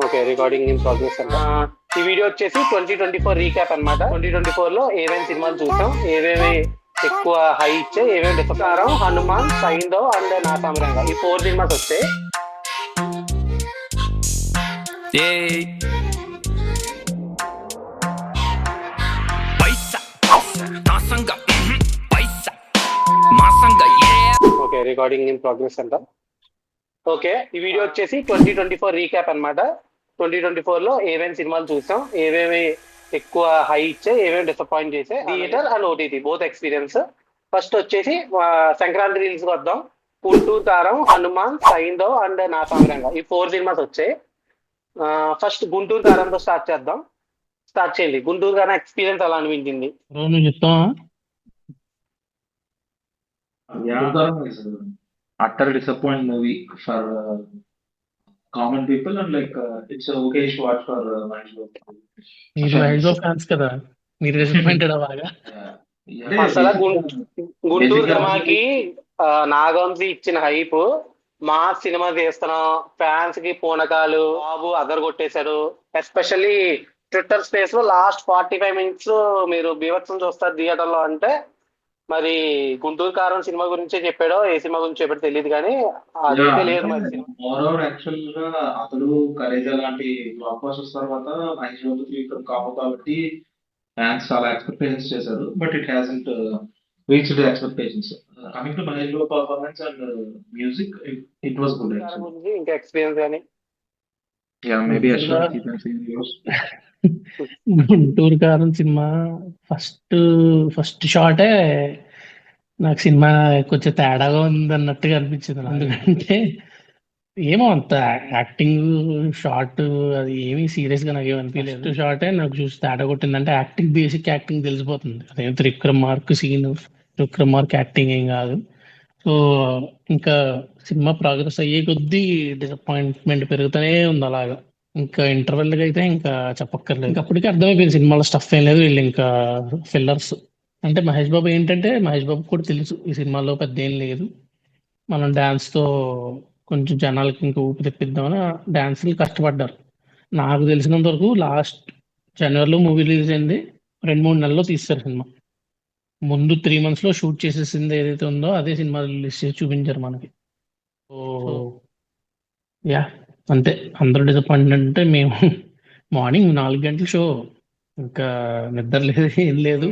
Okay, recording in progress అంట. ఈ video వచ్చేసి 2024 రీక్యాప్ అన్నమాట. 2024 లో ఏమేమి సినిమాలు చూసాం, ఏవేవి ఎక్కువ హై ఇచ్చే, ఏమేమి డిసప్పారం, హనుమాన్, సైంధవ్ అండ్ నా సామిరంగా, ఈ 4 సినిమాస్ వస్తాయి. ఓకే, రికార్డింగ్ ఇన్ ప్రోగ్రెస్ అంట. ఓకే, ఈ వీడియో వచ్చేసి 2024 రీక్యాప్ అన్నమాట. 2024 లో ఏమేమి సినిమాలు చూసాం, ఏవేవి ఎక్కువ హై ఇచ్చే, ఏమేమి డిసప్పాయింట్ చేసే, theatre and OTT both experience. First వచ్చేసి సంక్రాంతి రీల్స్ వద్దాం. గుంటూరు కారం, హనుమాన్, సైంధవ్ అండ్ నా సామిరంగా, ఈ 4 సినిమాస్ వచ్చాయి. ఫస్ట్ గుంటూరు కారంతో స్టార్ట్ చేద్దాం. స్టార్ట్ చేయండి. గుంటూరు కారం ఎక్స్పీరియన్స్ ఎలా అనిపించింది? నువ్వు చెప్తావా? Gurgaram is utter disappointing movie for common people and it's a okay watch for Mahesh Babu. మీరు మహేష్ బాబు ఫ్యాన్స్ కదా, మీరు డిసప్పాయింటెడ్ బాగా? అసలు గుంటూరు సినిమాకి నాగవంశీ ఇచ్చిన హైప్, మా సినిమా తీస్తున్నాం, ఫ్యాన్స్ కి పూనకాలు, బాబు అదర్ కొట్టేశారు. ఎస్పెషల్లీ ట్విట్టర్ స్పేస్ లో లాస్ట్ 45 మినిట్స్ మీరు బీభత్సం చూస్తారు థియేటర్ లో అంటే, మరి గుంటూరు కారం సినిమా గురించే చెప్పాడో ఏ సినిమా గురించి చెప్పాడో తెలియదు కానీ అదైతే లేదు మరి సినిమా. మోరోవర్ యాక్చువల్ గా అతడు ఖరీదా లాంటి బ్లాక్ బస్టర్స్ తర్వాత మహేష్ బాబు ఇక్కడ కావు కాబట్టి ఫ్యాన్స్ చాలా ఎక్స్పెక్టేషన్స్ చేశారు, but it hasn't reached expectations. Coming to Mahesh Babu performance and music, it was good గురించి ఇంకా ఎక్స్పీరియన్స్ కానీ. మేబీ గుంటూరు కారం సినిమా ఫస్ట్ షాటే నాకు సినిమా కొంచెం తేడాగా ఉంది అన్నట్టుగా అనిపించింది. ఎందుకంటే ఏమో అంత యాక్టింగ్ షార్ట్ అది ఏమీ సీరియస్ గా నాకు ఏమనిపించలేదు. షార్టే నాకు చూసి తేడా కొట్టిందంటే యాక్టింగ్, బేసిక్ యాక్టింగ్ తెలిసిపోతుంది. అదేం Trivikram mark scene, Trivikram mark acting ఏం కాదు. సో ఇంకా సినిమా ప్రోగ్రెస్ అయ్యే కొద్దీ డిసప్పాయింట్మెంట్ పెరుగుతూనే ఉంది అలాగా. ఇంకా ఇంటర్వెల్ గా అయితే ఇంకా చెప్పక్కర్లేదు. ఇంకా అప్పటికే అర్థమైపోయింది సినిమాలో స్టఫ్ ఏం లేదు, వీళ్ళు ఇంకా ఫిల్లర్స్. అంటే మహేష్ బాబు ఏంటంటే మహేష్ బాబు కూడా తెలుసు ఈ సినిమాలో పెద్ద ఏం లేదు, మనం డాన్స్ తో కొంచెం జనాలకి ఇంకా ఊపి తెప్పిద్దామని డాన్సులు కష్టపడ్డారు. నాకు తెలిసినంత వరకు లాస్ట్ జనవరిలో మూవీ రిలీజ్ అయింది, 2-3 నెలల్లో తీస్తారు సినిమా. ముందు 3 months లో షూట్ చేసేసింది ఏదైతే ఉందో అదే సినిమా రిలీజ్ చేసి చూపించారు మనకి. సో యా, అంతే. అందరూ డిసప్పాయింట్ అంటే మేము మార్నింగ్ 4 గంటల షో, ఇంకా నిద్ర లేదు, ఏం లేదు.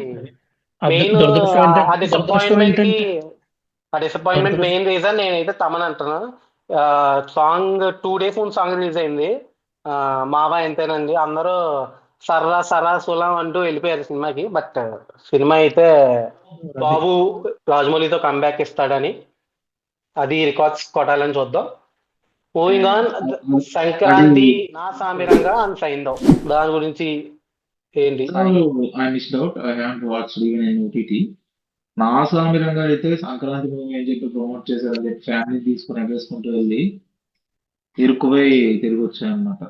డిసప్పాయింట్మెంట్ మెయిన్ రీజన్ నేనైతే తమన్ అంటున్నా. సాంగ్ 2 days ముందు సాంగ్ రిలీజ్ అయింది, మావా ఎంతేనండి, అందరూ సర్రా సరా సులం అంటూ వెళ్ళిపోయారు సినిమాకి. బట్ సినిమా అయితే బాబు రాజమౌళితో కంబ్యాక్ ఇస్తాడని, అది రికార్డ్స్ కొట్టాలని చూద్దాం. మూవింగ్ ఆన్, సంక్రాంతి, నా సామిరంగా అండ్ సైంధవ్, దాని గురించి ఏంటి? I missed out. I haven't watched even in OTT. నా సామిరంగా అయితే సంక్రాంతి మూవీ అని చెప్పి ప్రమోట్ చేశారు, చెప్పి ఫ్యామిలీ తీసుకుని ఎగేసుకుంటూ వెళ్ళి ఇరుక్కుపోయి తిరిగి వచ్చాయన్నమాట.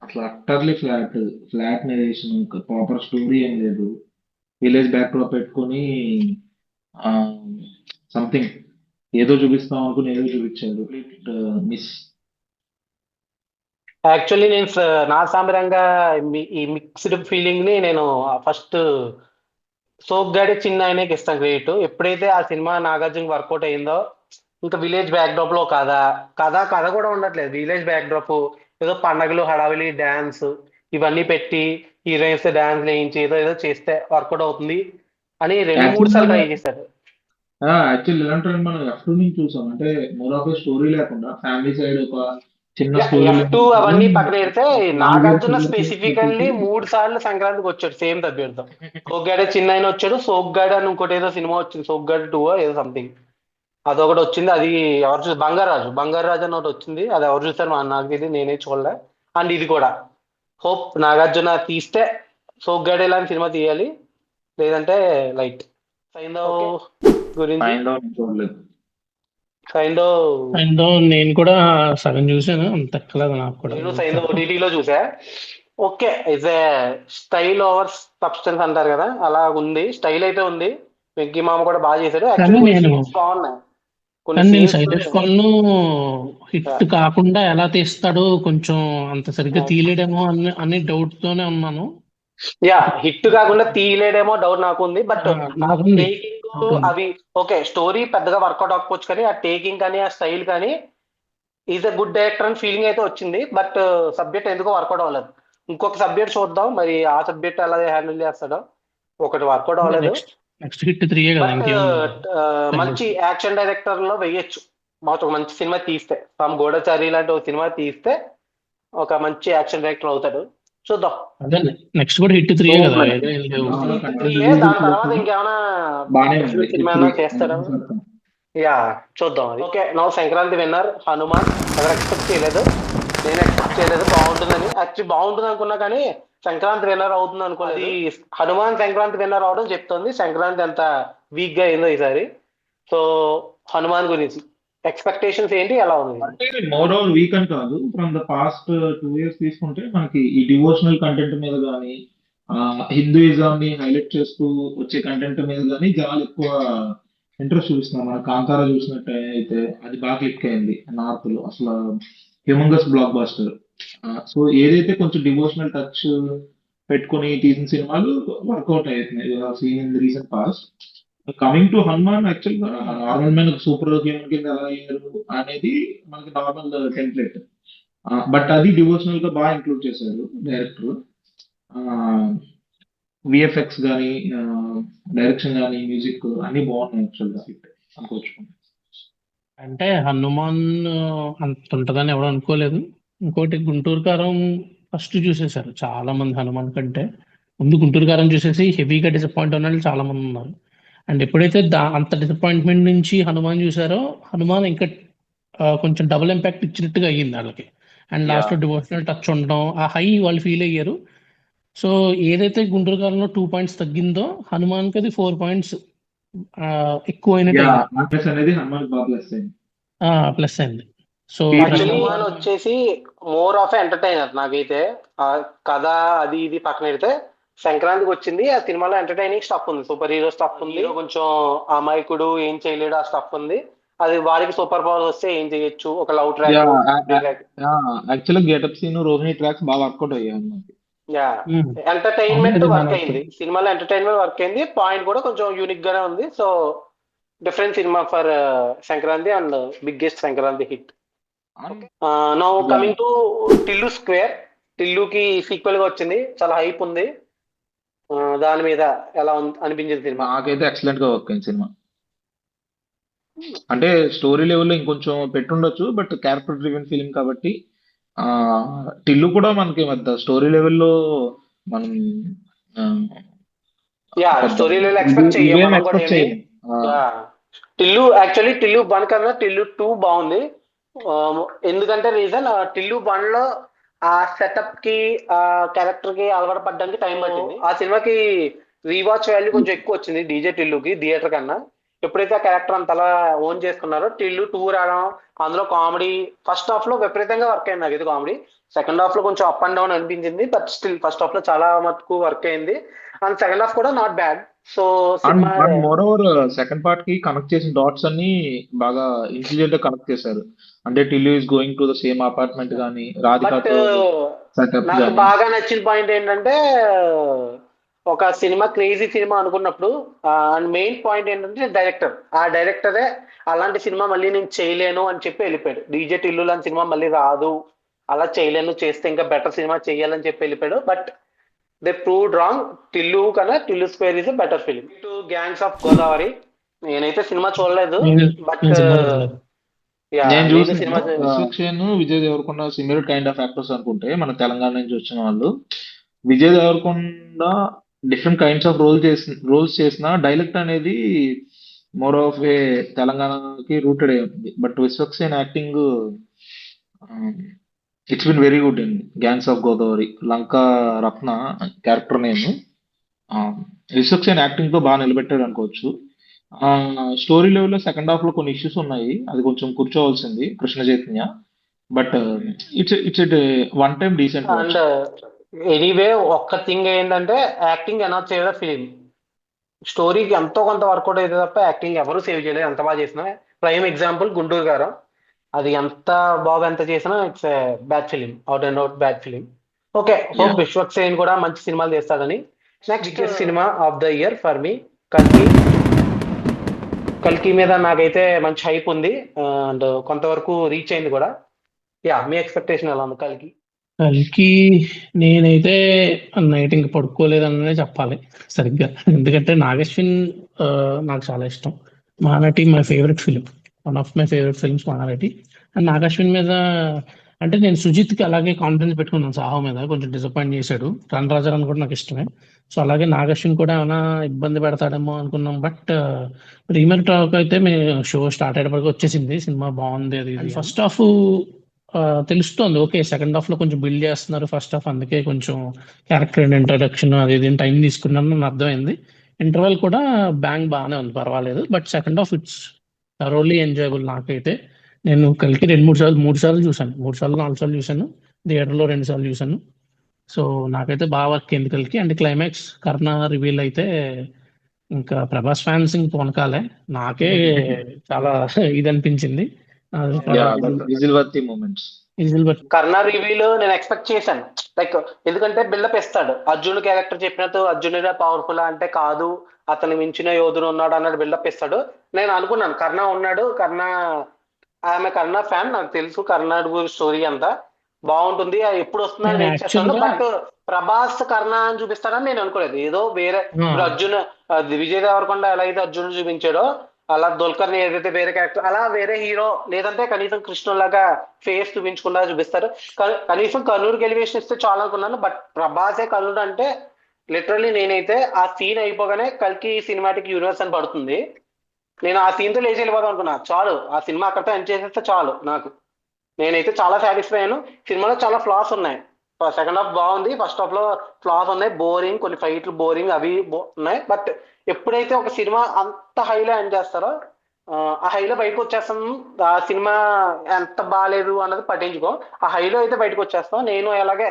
అట్లా utterly flat narration, proper story ఏం లేదు. విలేజ్ బ్యాక్ డ్రాప్ పెట్టుకొని సంథింగ్ ఏదో చూపిస్తాం అనుకుని ఏదో చూపించాడు. మిస్. యాక్చువల్లీ నేను నా సామిరంగా ఈ మిక్స్డ్ ఫీలింగ్ ని నేను ఫస్ట్ సోగ్గాడి చిన్న ఆయనకి ఇస్తాను క్రెడిట్. ఎప్పుడైతే ఆ సినిమా నాగార్జున వర్కౌట్ అయిందో, ఇంకా విలేజ్ బ్యాక్ డ్రాప్ లో కథ కూడా ఉండట్లేదు. విలేజ్ బ్యాక్ డ్రాప్, ఏదో పండగలు, హడావిలి, డాన్స్ ఇవన్నీ పెట్టి హీరోయిన్స్ డాన్స్ వేయించి ఏదో ఏదో చేస్తే వర్కౌట్ అవుతుంది అని 2-3 సార్లు ట్రై చేశారు. యాక్చువల్లీ ఇలాంటి మనం F2 నుంచి చూసాం, అంటే మోర్ ఆఫ్ స్టోరీ లేకుండా ఫ్యామిలీ సైడ్ ఒక చిన్న స్టోరీ అవన్నీ పక్కన పెడితే నాగార్జున స్పెసిఫికల్లీ 3 సార్లు సంక్రాంతికి వచ్చాడు సేమ్ సబ్జెక్ట్ తో. సోగ్గాడే చిన్న ఆయన వచ్చాడు, సోగ్గాడే అని ఇంకోటి ఏదో సినిమా వచ్చింది, సోగ్గాడే 2 ఏదో సంథింగ్, అదొకటి వచ్చింది. అది ఎవరు చూసి, బంగారాజు అని ఒకటి వచ్చింది, అది ఎవరు చూసారు నాకు తెలియదు, నేనే చూడలే. అండ్ ఇది కూడా హోప్ నాగార్జున తీస్తే సోగ్గాడే లాంటి సినిమా తీయాలి, లేదంటే లైట్. సైంధవ్ గురించి, సైంధవ్ నేను కూడా సగం చూసాను, అంత ఎక్కలేదు నాకు కూడా. నేను సైంధవ్ ఓటీటీలో చూసా. Okay, it's a style over substance అంటారు కదా, అలా ఉంది. స్టైల్ అయితే ఉంది. వెంకీ మామ కూడా బాగా చేశాడు. యాక్చువల్లీ బాగున్నాయి. కొన్ని కానీ నేను సీన్స్ సైలెంట్ కొలను హిట్ కాకుండా ఎలా తీస్తాడో కొంచెం అంత సరిగ్గా తీయలేడేమో అనే డౌట్ తోనే ఉన్నాను. హిట్ కాకుండా తీయలేడేమో డౌట్ నాకు ఉంది. బట్ నాకుంది. టేకింగ్ అవి ఓకే, స్టోరీ పెద్దగా వర్కౌట్ అవ్వకపోవచ్చు కానీ ఆ టేకింగ్ కానీ ఆ స్టైల్ కానీ ఈజ్ అ గుడ్ డైరెక్టర్ అని ఫీలింగ్ అయితే వచ్చింది. బట్ సబ్జెక్ట్ ఎందుకో వర్కౌట్ అవ్వలేదు. ఇంకొక సబ్జెక్ట్ చూద్దాం మరి ఆ సబ్జెక్ట్ ఎలా హ్యాండిల్ చేస్తాడో. ఒకటి వర్కౌట్ అవ్వలేదు. నెక్స్ట్ హిట్ 3 కదా, బట్ ఇంకేముంది. మంచి యాక్షన్ డైరెక్టర్ లో వెయ్యొచ్చు. మాకు మంచి సినిమా తీస్తే ఫ్రమ్ గూఢచారి లాంటి ఒక సినిమా తీస్తే ఒక మంచి యాక్షన్ డైరెక్టర్ అవుతాడు. చూద్దాం. అదే నెక్స్ట్ కూడా హిట్ 3 కదా, మరి. ఏదో ఏం లేవు. దాని తర్వాత ఇంకేమైనా బానే different ఉంది. సినిమా ఏమైనా చేస్తాడా? చూద్దాం. ఓకే, నా సంక్రాంతి విన్నర్ హనుమాన్. ఎవరు ఎక్స్పెక్ట్ చేయలేదు, నేను ఎక్స్పెక్ట్ చేయలేదు బాగుంటుందని. యాక్చువల్లీ బాగుంటుంది అనుకున్నా కానీ సంక్రాంతి విన్నర్ అవుతుంది అనుకోలేదు. హనుమాన్ సంక్రాంతి విన్నర్ అవడం చెప్తుంది సంక్రాంతి ఎంత వీక్ గా అయిందో ఈసారి. సో హనుమాన్ గురించి ఎక్స్పెక్టేషన్స్ ఏంటి, ఎలా ఉంది? అంటే మోర్ ఓవర్ వీక్ అని కాదు, ఫ్రమ్ ద పాస్ట్ 2 years తీసుకుంటే మనకి ఈ డివోషనల్ కంటెంట్ మీద కానీ హిందూయిజం ని హైలైట్ చేస్తూ వచ్చే కంటెంట్ మీద కానీ జనాలు ఎక్కువ ఇంట్రెస్ట్ చూపిస్తున్నారు. మన కాంతారా చూసినట్టు అయితే అది బాగా క్లిక్ అయింది నార్త్ లో, అసలు హ్యూమంగస్ బ్లాక్ బాస్టర్. సో ఏదైతే కొంచెం డివోషనల్ టచ్ పెట్టుకొని తీసిన సినిమాలు వర్కౌట్ అవుతున్నాయి seen in the recent past. Coming to Hanuman, actual గా నార్మల్ మ్యాన్ సూపర్ హ్యూమన్ కింద ఎలా అయ్యారు అనేది మనకి నార్మల్ టెంప్లెట్. బట్ అది డివోషనల్ గా బాగా ఇంక్లూడ్ చేశారు డైరెక్టర్. విఎఫ్ఎక్స్ కానీ డైరెక్షన్ కానీ మ్యూజిక్ అన్ని బాగున్నాయి యాక్చువల్ గా అనుకోవచ్చు. అంటే హనుమాన్ అంత ఉంటుందని ఎవరు అనుకోలేదు. ఇంకోటి గుంటూరు కారం ఫస్ట్ చూసేశారు చాలా మంది. హనుమాన్ కంటే ముందు గుంటూరు కారం చూసేసి హెవీగా డిసప్పాయింట్ ఉన్న వాళ్ళు చాలా మంది ఉన్నారు. అండ్ ఎప్పుడైతే అంత డిసప్పాయింట్మెంట్ నుంచి హనుమాన్ చూసారో, హనుమాన్ ఇంకా కొంచెం డబుల్ ఇంపాక్ట్ ఇచ్చినట్టుగా అయ్యింది వాళ్ళకి. అండ్ లాస్ట్ లో డివోషనల్ టచ్ ఉండడం, ఆ హై వాళ్ళు ఫీల్ అయ్యారు. సో ఏదైతే గుంటూరు కాలంలో 2 points తగ్గిందో, హనుమాన్కి అది 4 points ఎక్కువ అయినట్టు అనేది హనుమాన్ బాగా ప్లస్ అయింది. ప్లస్ అయింది. సో హనుమాన్ వచ్చేసి మోర్ ఆఫ్ ఎంటర్టైనర్ నాకైతే. ఆ కథ అది ఇది పక్కన పెడితే సంక్రాంతికి వచ్చింది ఆ సినిమాలో ఎంటర్టైనింగ్ స్టఫ్ ఉంది, సూపర్ హీరో స్టఫ్ ఉంది, కొంచెం అమాయకుడు ఏం చేయలేడు ఆ స్టఫ్ ఉంది. అది వాడికి సూపర్ పవర్ వస్తే ఏం చేయొచ్చు, ఒక లవ్ ట్రాక్. యాక్చువల్గా గెటప్ సీన్ రోహిణి ట్రాక్స్ బాగా వర్కౌట్ అయ్యాయి. ఎంటర్టైన్మెంట్ వర్క్ అయింది సినిమాలో, ఎంటర్టైన్మెంట్ వర్క్ అయింది. పాయింట్ కూడా కొంచెం యూనిక్ గానే ఉంది. So different cinema for Sankranti and biggest Sankranti hit. Now coming to Tillu square. టిల్లుకి సీక్వెల్ గా వచ్చింది, చాలా హైప్ ఉంది. దాని మీద ఎలా అనిపించింది సినిమా? నాకైతే ఎక్సలెంట్ గా వర్క్ అయింది సినిమా. అంటే స్టోరీ లెవెల్లో ఇంకొంచెం పెట్టుండొచ్చు, బట్ క్యారెక్టర్ డ్రివెన్ ఫిలిం కాబట్టి టిల్లు కూడా మనకి మధ్య స్టోరీ లెవెల్లో మనం స్టోరీ లెవెల్ ఎక్స్పెక్ట్ చేయం. టిల్లు యాక్చువల్లీ టిల్లు 1 కన్నా టిల్లు 2 బాగుంది. ఎందుకంటే రీజన్ టిల్లు 1 లో ఆ సెటప్ కి ఆ క్యారెక్టర్ కి అలవాటు పడడానికి టైం పట్టింది. ఆ సినిమాకి రీవాచ్ వాల్యూ కొంచెం ఎక్కువ వచ్చింది డీజే టిల్లుకి థియేటర్ కన్నా. ఎప్పుడైతే ఆ క్యారెక్టర్ అంతలా ఓన్ చేసుకున్నారో టిల్లు 2 రావడం, అందులో కామెడీ ఫస్ట్ హాఫ్ లో విపరీతంగా వర్క్ అయింది నాకు ఇది కామెడీ. సెకండ్ హాఫ్ లో కొంచెం అప్ అండ్ డౌన్ అనిపించింది, బట్ స్టిల్ ఫస్ట్ హాఫ్ లో చాలా మటుకు వర్క్ అయింది. అండ్ సెకండ్ హాఫ్ కూడా not bad. So more over second part కి కనెక్ట్ చేసిన డాట్స్ అన్ని బాగా ఇంటెలిజెంట్ గా కనెక్ట్ చేశారు. అంటే Tillu is going to the same apartment గానీ, రాధికతో సెటప్ నాకు గానీ. బాగా నచ్చిన పాయింట్ ఏంటంటే, ఒక సినిమా క్రేజీ సినిమా అనుకున్నప్పుడు అండ్ మెయిన్ పాయింట్ ఏంటంటే డైరెక్టర్, ఆ డైరెక్టరే అలాంటి సినిమా మళ్ళీ నేను చేయలేను అని చెప్పి వెళ్ళిపోయాడు. డీజే టిల్లు లాంటి సినిమా మళ్ళీ రాదు, అలా చేయలేను, చేస్తే ఇంకా బెటర్ సినిమా చేయాలని చెప్పి వెళ్ళిపోయాడు. But they proved wrong. Tillu కన్నా Tillu square is better film. To gangs of Godavari నేనైతే సినిమా చూడలేదు, బట్ నేను చూసిన cinema Vishwaksen, Vijay Devarakonda similar kind of actors అనుకుంటే మన తెలంగాణ నుంచి వచ్చిన వాళ్ళు. Vijay Devarakonda different kinds of roles చేసిన డైలెక్ట్ అనేది మోర్ ఆఫ్ ఏ తెలంగాణకి రూటెడ్ అయి ఉంటుంది. But Vishwaksen acting it's been very good in gangs of Godavari. Lanka Ratna character name. Vishwaksen acting తో బాగా నిలబెట్టాడు అనుకోవచ్చు. స్టోరీ లెవెల్లో సెకండ్ హాఫ్ లో కొన్ని ఇష్యూస్ ఉన్నాయి, అది కొంచెం కూర్చోవలసింది Krishna Chaitanya. But it's one time decent. And anyway ఒక్క థింగ్ ఏంటంటే యాక్టింగ్ ఎనఫ్ చేయడం ఫిలిం. స్టోరీకి ఎంతో కొంత వర్కౌట్ అయితే తప్ప యాక్టింగ్ ఎవరు సేవ్ చేయలేదు ఎంత బాగా చేసినా. ప్రైమ్ ఎగ్జాంపుల్ గుంటూరు గారం. అది ఎంత బాగా ఎంత చేసినా it's bad film, out and out bad film. Okay, hope Vishwak Sen కూడా మంచి సినిమాలు చేస్తాడని. Next cinema of the year for me కల్కి. కల్కి మీద నాకైతే మంచి హైప్ ఉంది అండ్ కొంతవరకు రీచ్ అయింది కూడా. యా, మీ ఎక్స్పెక్టేషన్ ఎలా ఉంది కల్కి? కల్కి నేనైతే నైట్ ఇంక పడుకోలేదనే చెప్పాలి సరిగ్గా. ఎందుకంటే నాగశ్విన్ నాకు చాలా ఇష్టం. Mahanati my favourite film, one of my favourite films Mahanati. And Nag Ashwin మీద అంటే నేను సుజిత్కి అలాగే కాన్ఫిడెన్స్ పెట్టుకున్నాను సాహో మీద, కొంచెం డిసప్పాయింట్ చేశాడు. రన్ రాజారాన్ కూడా నాకు ఇష్టమే. సో అలాగే నాగశ్విన్ కూడా ఏమైనా ఇబ్బంది పెడతాడేమో అనుకున్నాం. బట్ ప్రీమియర్ టాక్ అయితే మేము షో స్టార్ట్ అయ్యేటప్పటికి వచ్చేసింది, సినిమా బాగుంది అది. ఫస్ట్ హాఫ్ తెలుస్తోంది, ఓకే. సెకండ్ హాఫ్ లో కొంచెం బిల్డ్ చేస్తున్నారు, ఫస్ట్ హాఫ్ అందుకే కొంచెం క్యారెక్టర్ ఇంట్రడక్షన్ అది ఇది టైం తీసుకున్నాను అని అర్థమైంది. ఇంటర్వెల్ కూడా బ్యాంగ్ బాగానే ఉంది, పర్వాలేదు. But second half it's thoroughly enjoyable. నాకైతే నేను కలికి 2-3 సార్లు చూశాను, 4 సార్లు చూశాను. థియేటర్లో 2 సార్లు చూశాను. సో నాకైతే బాగా వర్క్ అయింది కలికి. అండ్ క్లైమాక్స్ కర్ణ రివీల్ అయితే ఇంకా ప్రభాస్ ఫ్యాన్స్ ఇంక పొనకాలే. నాకే చాలా ఇది అనిపించింది. కర్ణ రివ్యూలు నేను ఎక్స్పెక్ట్ చేశాను, లైక్ ఎందుకంటే బిల్డప్ ఇస్తాడు. అర్జున్ క్యారెక్టర్ చెప్పినట్టు అర్జునుడే పవర్ఫుల్ అంటే కాదు, అతను మించిన యోధుడు ఉన్నాడు అన్నట్టు బిల్డప్ ఇస్తాడు. నేను అనుకున్నాను కర్ణ ఉన్నాడు, ఆమె కర్ణ ఫ్యాన్, నాకు తెలుసు కర్ణ స్టోరీ అంతా బాగుంటుంది, అది ఎప్పుడు వస్తుందని వెయిట్ చేస్తాను. బట్ ప్రభాస్ కర్ణ అని చూపిస్తాడని నేను అనుకోలేదు. ఏదో వేరే ఇప్పుడు అర్జున్ విజయ్ దేవరకొండ ఎలా అయితే అర్జున్ చూపించాడో అలా దుల్కర్ ని ఏదైతే వేరే క్యారెక్టర్ అలా వేరే హీరో, లేదంటే కనీసం కృష్ణులాగా ఫేస్ చూపించకుండా చూపిస్తారు. కనీసం కర్నూలుకి ఎలివేషన్ ఇస్తే చాలా అనుకున్నాను. బట్ ప్రభాసే కర్నూలు అంటే లిటరల్లీ నేనైతే ఆ సీన్ అయిపోగానే కల్కి సినిమాటిక్ యూనివర్స్ అని పడుతుంది, నేను ఆ సీన్ తో లేచి వెళ్ళిపోదాం అనుకున్నా. చాలు, ఆ సినిమా అక్కడితో ఎండ్ చేసేస్తే చాలు నాకు. నేనైతే చాలా సాటిస్ఫై అయ్యాను. సినిమాలో చాలా ఫ్లాస్ ఉన్నాయి. సెకండ్ హాఫ్ బాగుంది, ఫస్ట్ హాఫ్ లో ఫ్లాస్ ఉన్నాయి, బోరింగ్, కొన్ని ఫైట్లు బోరింగ్ అవి ఉన్నాయి. బట్ ఎప్పుడైతే ఒక సినిమా అంత హైలో ఎండ్ చేస్తారో ఆ హైలో బయటకు వచ్చేస్తాం. ఆ సినిమా ఎంత బాగాలేదు అన్నది పట్టించుకో, ఆ హైలో అయితే బయటకు వచ్చేస్తాం. నేను అలాగే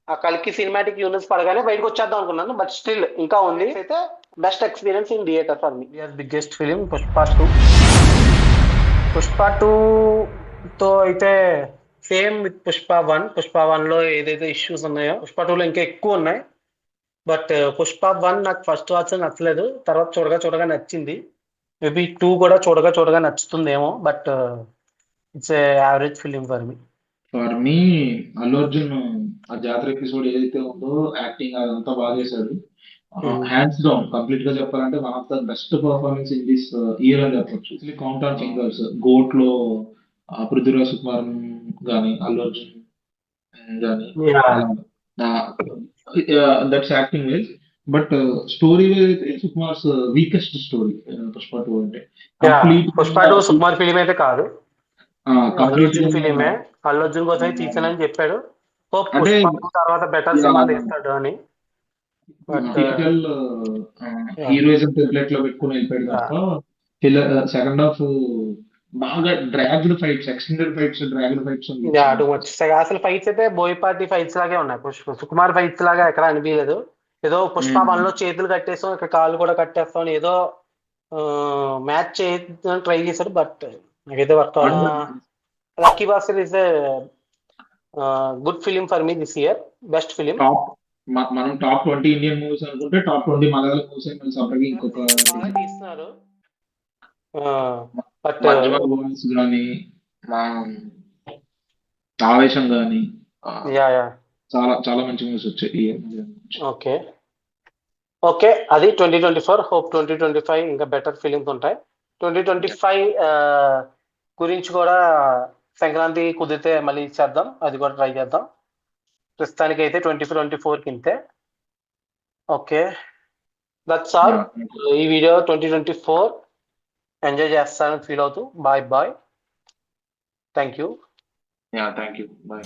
ఆ కల్కి సినిమాటిక్ యూనిట్స్ పడగానే బయటకు వచ్చేద్దాం అనుకున్నాను. బట్ స్టిల్ ఇంకా ఉంది. అయితే best experience in theatre for me. Biggest film Pushpa 2. Pushpa 2 తో అయితే సేమ్ విత్ పుష్ప 1. పుష్ప 1 లో ఏదైతే ఇష్యూస్ ఉన్నాయో పుష్ప 2 లో ఇంకా ఎక్కువ ఉన్నాయి. బట్ పుష్ప 1 నాకు ఫస్ట్ వాచ్ నచ్చలేదు, తర్వాత చూడగా నచ్చింది. మేబీ 2 కూడా చూడగా నచ్చుతుందేమో. But it's average film for me. For me Allu Arjun ఆ జాతర ఎపిసోడ్ ఏదైతే ఉందో, యాక్టింగ్ అదంతా బాగా చేశాడు. హ్యాండ్స్ డౌన్ కంప్లీట్ గా చెప్పాలంటే one of the best performance in this year అని చెప్పొచ్చు. Count on fingers. గోట్ లో పృథ్వీరాజ్ సుకుమార్ గానీ, అల్లు అర్జున్ గానీ, that's acting wise. But story wise అయితే సుకుమార్స్ వీకెస్ట్ స్టోరీ పుష్ప 2 అంటే. పుష్ప 2 సుకుమార్ ఫిలిం అయితే కాదు, అల్లు అర్జున్ ఫిలిమే. అల్లు అర్జున్ కోసం తీసానని చెప్పాడు. అంటే తర్వాత బెటర్ సినిమా తీస్తాడు అని. టిపికల్ హీరోయిజం టెంప్లెట్ లో పెట్టుకుని వెళ్ళిపోయాడు తప్ప సెకండ్ హాఫ్ బాగా dragged fights, extended fights, dragged fights. అసలు ఫైట్స్ అయితే బోయపాటి ఫైట్స్ లాగే ఉన్నాయి, సుకుమార్ ఫైట్స్ లాగా ఎక్కడ అనిపించలేదు. ఏదో పుష్ప 1 లో చేతులు కట్టేస్తాం, ఇక్కడ కాళ్ళు కూడా కట్టేస్తాం, ఏదో మ్యాచ్ చేయడం ట్రై చేశాడు. బట్ నాకైతే work lucky Bhaskar is good film for me this year, best film. మనం టాప్ 20 ఇండియన్ మూవీస్ అనుకుంటే టాప్ 20 మలయాళం మూవీస్ సపరేట్గా ఇంకొక తీస్తున్నారు. కానీ ఆవేశం కానీ చాలా చాలా మంచి మూవీస్ వచ్చాయి. ఓకే, అది 2024. హోప్ 2025 ఇంకా బెటర్ ఫిలిమ్స్ ఉంటాయి. 2025 గురించి కూడా సంక్రాంతి కుదిరితే మళ్ళీ చేద్దాం, అది కూడా ట్రై చేద్దాం. ప్రస్తుతానికి అయితే 2024 కింతే. Okay, that's all. ఈ వీడియో 2024 ఎంజాయ్ చేస్తానని ఫీల్ అవుతూ bye. Thank you. Thank you. Bye.